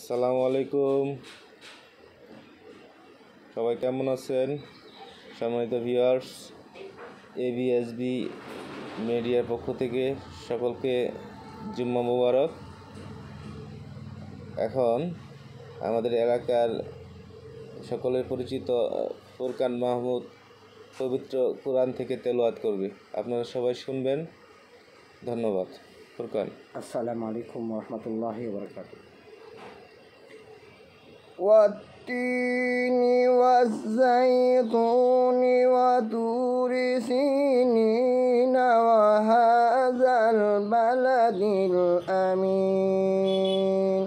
আসসালামু আলাইকুম, সবাই কেমন আছেন? সম্মানিত ভিউয়ার্স, এবিএসবি মিডিয়ার পক্ষ থেকে সকলকে জুম্মা মুবারক। এখন আমাদের এলাকার সকলের পরিচিত ফুরকান মাহমুদ পবিত্র কোরআন থেকে তেলাওয়াত করবে, আপনারা সবাই শুনবেন। ধন্যবাদ। ফুরকান। আসসালামু আলাইকুম ওয়া রাহমাতুল্লাহি ওয়া বারাকাতুহু। ওয়াত-তিনি ওয়াজ-যাইতুনি ওয়া তুরি সিনিনা ওয়া হাযাল বালাদিল আমিন।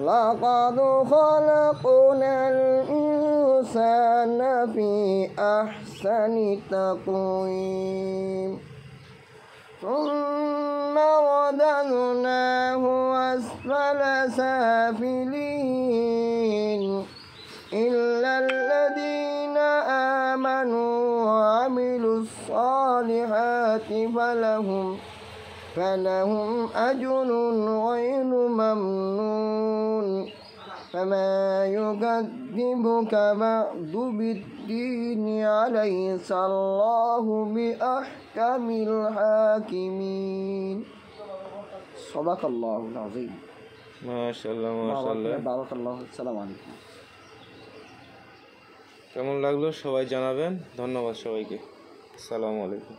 লাকাদ খালাকনাল ইনসানা ফি আহসানি তাকওয়িম। ثم رددناه أسفل سافلين إلا الذين آمنوا وعملوا الصالحات فلهم أجر غير ممنون فما يكذبك بعد بالدين أليس الله بأحكم الحاكمين صدق الله العظيم মাশাআল্লাহ মাশাআল্লাহ। বারাকাল্লাহু। আসসালামু আলাইকুম। কেমন লাগলো সবাই জানাবেন। ধন্যবাদ সবাইকে। আসসালামু আলাইকুম।